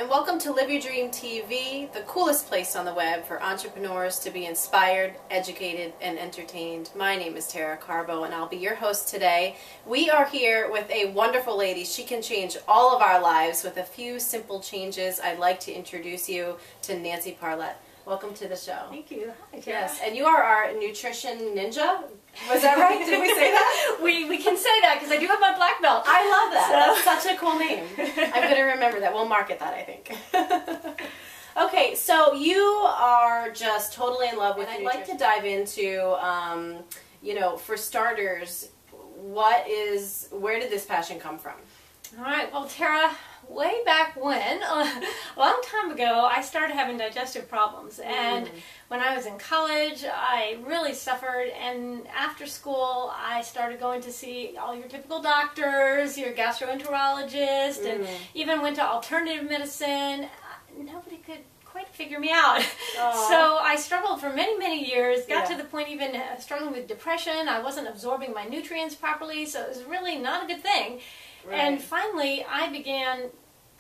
and welcome to Live Your Dream TV, the coolest place on the web for entrepreneurs to be inspired, educated, and entertained. My name is Carbo, and I'll be your host today. We are here with a wonderful lady. She can change all of our lives with a few simple changes. I'd like to introduce you to Nancy Parlette. Welcome to the show. Thank you. Hi, Tara. Yes, and you are our nutrition ninja. Was that right? Did we say that? we can say that because I do have my black belt. I love that. So. That's such a cool name. I'm going to remember that. We'll market that, I think. Okay, so you are just totally in love with nutrition. I'd like to dive into, for starters, where did this passion come from? All right. Well, Tara, way back when, a long time ago, I started having digestive problems. And when I was in college, I really suffered. And after school, I started going to see all your typical doctors, your gastroenterologist, and even went to alternative medicine. Nobody could quite figure me out. So I struggled for many, many years, got to the point even struggling with depression. I wasn't absorbing my nutrients properly, so it was really not a good thing. Right. And finally, I began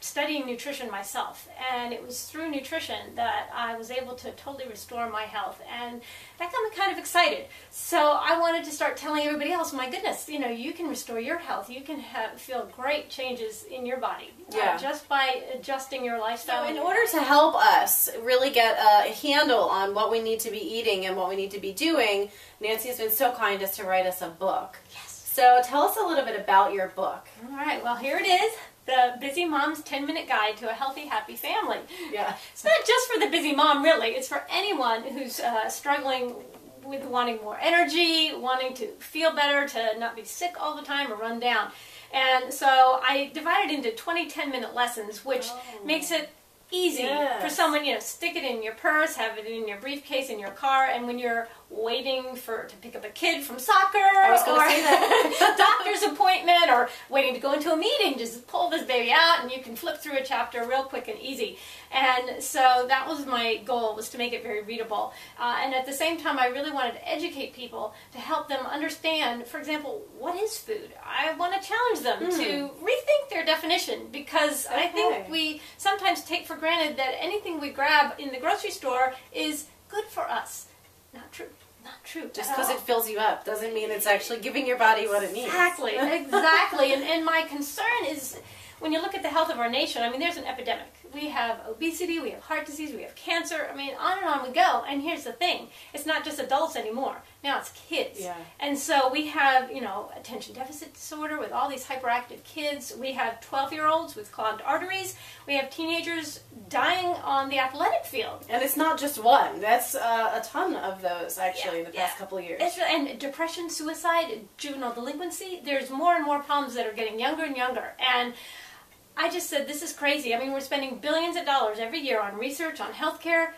studying nutrition myself, and it was through nutrition that I was able to totally restore my health, and that got me kind of excited. So I wanted to start telling everybody else, my goodness, you can restore your health. You can feel great changes in your body just by adjusting your lifestyle. So in order to help us really get a handle on what we need to be eating and what we need to be doing, Nancy has been so kind as to write us a book. Yes. So tell us a little bit about your book. All right, well, here it is. The Busy Mom's 10-Minute Guide to a Healthy, Happy Family. Yeah. It's not just for the busy mom, really. It's for anyone who's struggling with wanting more energy, wanting to feel better, to not be sick all the time or run down. And so I divided into 20 10-minute lessons, which makes it easy for someone, stick it in your purse, have it in your briefcase, in your car, and when you're waiting to pick up a kid from soccer or a doctor's appointment or waiting to go into a meeting, just pull this baby out and you can flip through a chapter real quick and easy. And so that was my goal, was to make it very readable. And at the same time, I really wanted to educate people to help them understand, for example, what is food? I want to challenge them to rethink their definition, because I think we sometimes take for granted that anything we grab in the grocery store is good for us. Not true. Not true. Just because it fills you up doesn't mean it's actually giving your body what it needs. Exactly. Exactly. And my concern is, when you look at the health of our nation, there's an epidemic. We have obesity, we have heart disease, we have cancer, on and on we go. And here's the thing, it's not just adults anymore. Now it's kids. Yeah. And so we have, attention deficit disorder with all these hyperactive kids. We have 12-year-olds with clogged arteries. We have teenagers dying on the athletic field. And it's not just one. That's a ton of those, actually, in the past couple of years. And depression, suicide, juvenile delinquency. There's more and more problems that are getting younger and younger. And I just said, this is crazy. We're spending billions of dollars every year on research, on healthcare,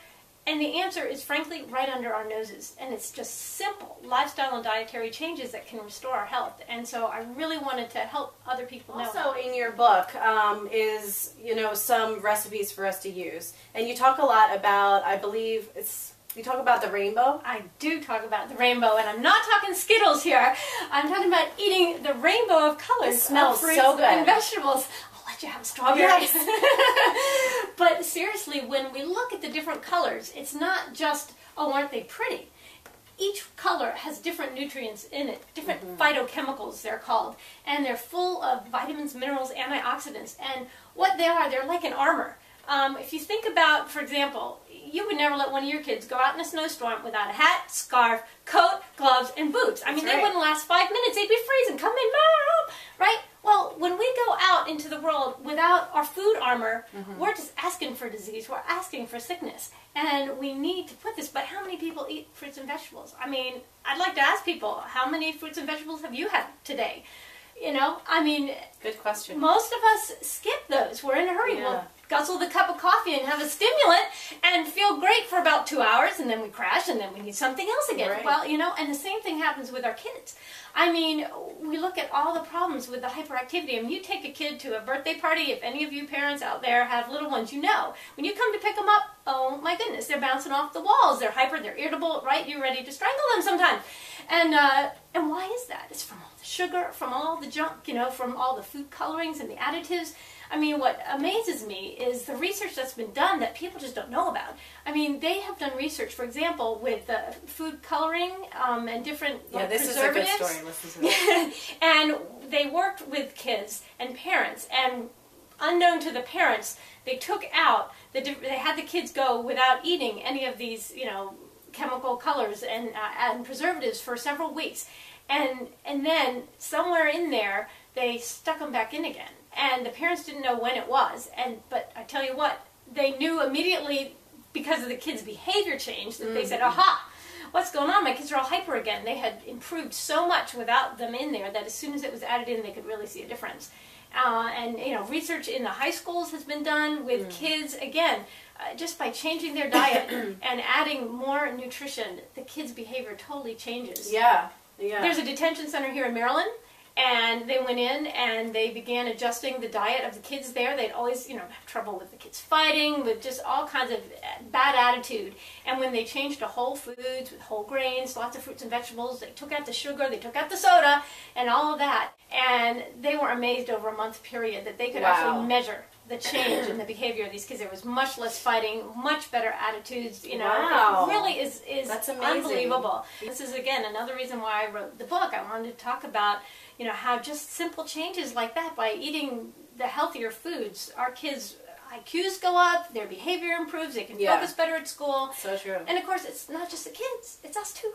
and the answer is, frankly, right under our noses. And it's just simple lifestyle and dietary changes that can restore our health. And so I really wanted to help other people know. Also, in your book is, some recipes for us to use. And you talk a lot about, I believe, you talk about the rainbow? I do talk about the rainbow, and I'm not talking Skittles here. I'm talking about eating the rainbow of colors. It smells fruits so good. And vegetables. You have strawberries. But seriously, when we look at the different colors, it's not just, aren't they pretty? Each color has different nutrients in it, different phytochemicals they're called, and they're full of vitamins, minerals, antioxidants, and what they are, they're like an armor. If you think about, for example, you would never let one of your kids go out in a snowstorm without a hat, scarf, coat, gloves, and boots. They wouldn't last 5 minutes. They'd be freezing. Come in, Mom! Right? Well, when we go out into the world without our food armor, we're just asking for disease. We're asking for sickness. And we need to put this. But how many people eat fruits and vegetables? I'd like to ask people, how many fruits and vegetables have you had today? Good question. Most of us skip those. We're in a hurry. We'll guzzle the cup of coffee and have a stimulant and feel great for about 2 hours, and then we crash, and then we need something else again. Right. Well, and the same thing happens with our kids. We look at all the problems with the hyperactivity. You take a kid to a birthday party, if any of you parents out there have little ones, when you come to pick them up, oh my goodness, they're bouncing off the walls, they're hyper, they're irritable, right? You're ready to strangle them sometimes. And why is that? It's from all the sugar, from all the junk, from all the food colorings and the additives. I mean, what amazes me is the research that's been done that people just don't know about. I mean, they have done research, for example, with food coloring and different this preservatives. is a good story. Listen to this. And they worked with kids and parents, and unknown to the parents, they took out they had the kids go without eating any of these, chemical colors and preservatives for several weeks, and then somewhere in there they stuck them back in again, and the parents didn't know when it was, but I tell you what, they knew immediately because of the kids' behavior change that they said, aha, what's going on? My kids are all hyper again. They had improved so much without them in there that as soon as it was added in, they could really see a difference. And research in the high schools has been done with kids, again, just by changing their diet and adding more nutrition, the kids' behavior totally changes. Yeah. There's a detention center here in Maryland, and they went in and they began adjusting the diet of the kids there. They'd always, have trouble with the kids fighting, with just all kinds of bad attitude. And when they changed to whole foods with whole grains, lots of fruits and vegetables, they took out the sugar, they took out the soda, and all of that. And they were amazed over a month period that they could actually measure the change in the behavior of these kids. There was much less fighting, much better attitudes. Wow. It really is That's amazing. Unbelievable. This is, again, another reason why I wrote the book. I wanted to talk about, how just simple changes like that, by eating the healthier foods, our kids' IQs go up, their behavior improves, they can focus better at school. So true. And of course, it's not just the kids, it's us too.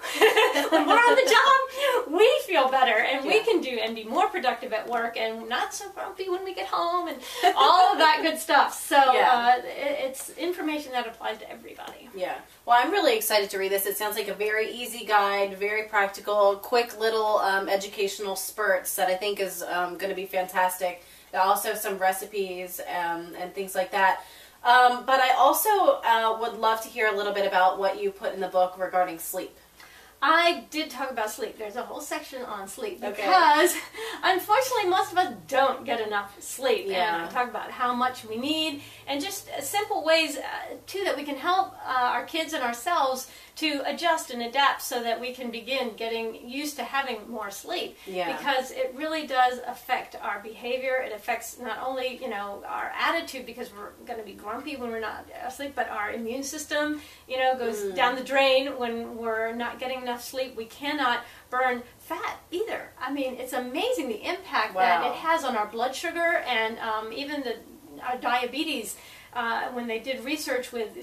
When we're on the job, we feel better, and we can do and be more productive at work, and not so grumpy when we get home, and all of that good stuff. So it's information that applies to everybody. Yeah. Well, I'm really excited to read this. It sounds like a very easy guide, very practical, quick little educational spurts that I think is going to be fantastic. Also some recipes and things like that. But I also would love to hear a little bit about what you put in the book regarding sleep. I did talk about sleep. There's a whole section on sleep because, unfortunately, most of us don't get enough sleep. Yeah. And I talk about how much we need, and just simple ways, too, that we can help our kids and ourselves to adjust and adapt so that we can begin getting used to having more sleep. Yeah. Because it really does affect our behavior. It affects not only, our attitude, because we're going to be grumpy when we're not asleep, but our immune system, goes down the drain when we're not getting enough sleep. We cannot burn fat either. I mean, it's amazing the impact that it has on our blood sugar and even our diabetes. When they did research with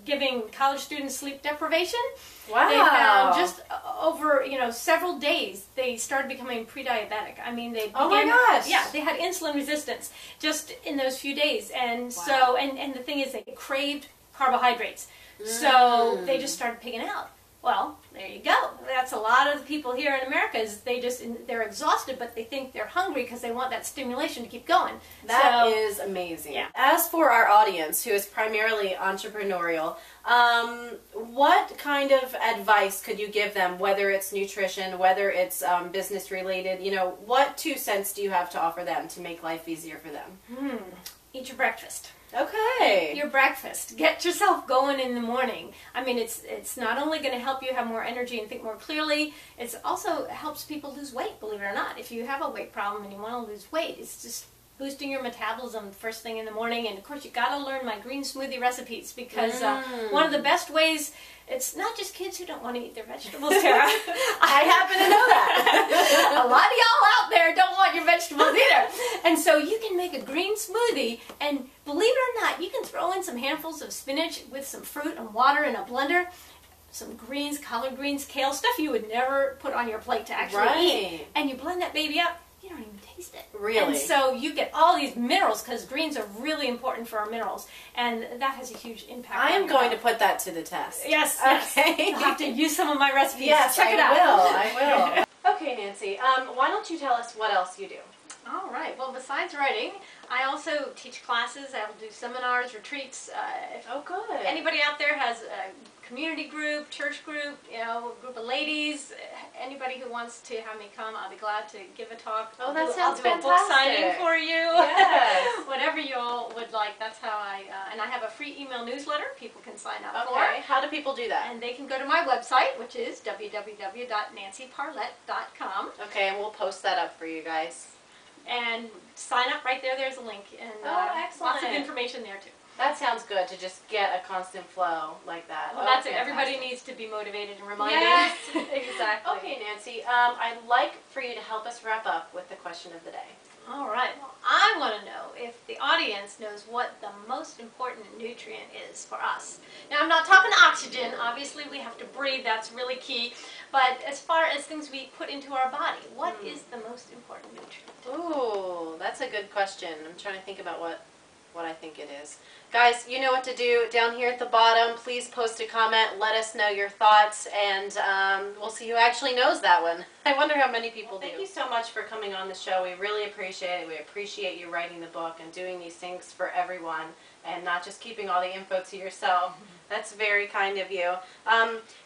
giving college students sleep deprivation, they found just over several days they started becoming pre-diabetic. I mean, they oh my gosh, they had insulin resistance just in those few days, and so and the thing is they craved carbohydrates, so they just started picking out. Well, there you go. That's a lot of the people here in America. Is they're exhausted, but they think they're hungry because they want that stimulation to keep going. That is amazing. Yeah. As for our audience, who is primarily entrepreneurial, what kind of advice could you give them, whether it's nutrition, whether it's business related? What 2 cents do you have to offer them to make life easier for them? Eat your breakfast. Okay. Your breakfast. Get yourself going in the morning. I mean, it's not only going to help you have more energy and think more clearly, it also helps people lose weight, believe it or not. If you have a weight problem and you want to lose weight, it's just boosting your metabolism first thing in the morning. And of course, you got to learn my green smoothie recipes, because one of the best ways, it's not just kids who don't want to eat their vegetables, Tara. I happen to know that. A lot of y'all out there don't want your vegetables either. And so you can make a green smoothie, and believe it or not, you can throw in some handfuls of spinach with some fruit and water in a blender, some greens, collard greens, kale, stuff you would never put on your plate to actually eat. And you blend that baby up. You don't even taste it. Really? And so you get all these minerals, because greens are really important for our minerals, and that has a huge impact. I am going to put that to the test. Yes. Okay. You'll have to use some of my recipes. Yes, check it out. I will. Okay, Nancy. Why don't you tell us what else you do? All right. Well, besides writing, I also teach classes. I'll do seminars, retreats. Oh, good. Anybody out there has a community group, church group, a group of ladies, anybody who wants to have me come, I'll be glad to give a talk. Oh, that sounds fantastic. I'll do a book signing for you. Yes. Whatever you all would like. That's how and I have a free email newsletter people can sign up for. Okay. How do people do that? And they can go to my website, which is www.nancyparlette.com. Okay, and we'll post that up for you guys. And sign up right there. There's a link, and excellent. lots of information there too. That sounds good, to just get a constant flow like that. Well, that's it. Everybody needs to be motivated and reminded. Yes, exactly. Okay, Nancy, I'd like for you to help us wrap up with the question of the day. All right. Well, I want to know if the audience knows what the most important nutrient is for us. Now, I'm not talking oxygen. Obviously, we have to breathe. That's really key. But as far as things we put into our body, what is the most important nutrient? Ooh, that's a good question. I'm trying to think about what I think it is. Guys, you know what to do. Down here at the bottom, please post a comment. Let us know your thoughts, and we'll see who actually knows that one. I wonder how many people do. Thank you so much for coming on the show. We really appreciate it. We appreciate you writing the book and doing these things for everyone, and not just keeping all the info to yourself. That's very kind of you.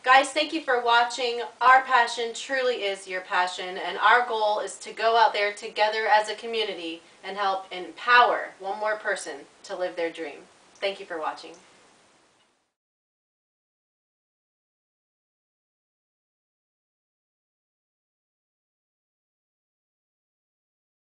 Guys, thank you for watching. Our passion truly is your passion, and our goal is to go out there together as a community and help empower one more person to live their dream. Thank you for watching.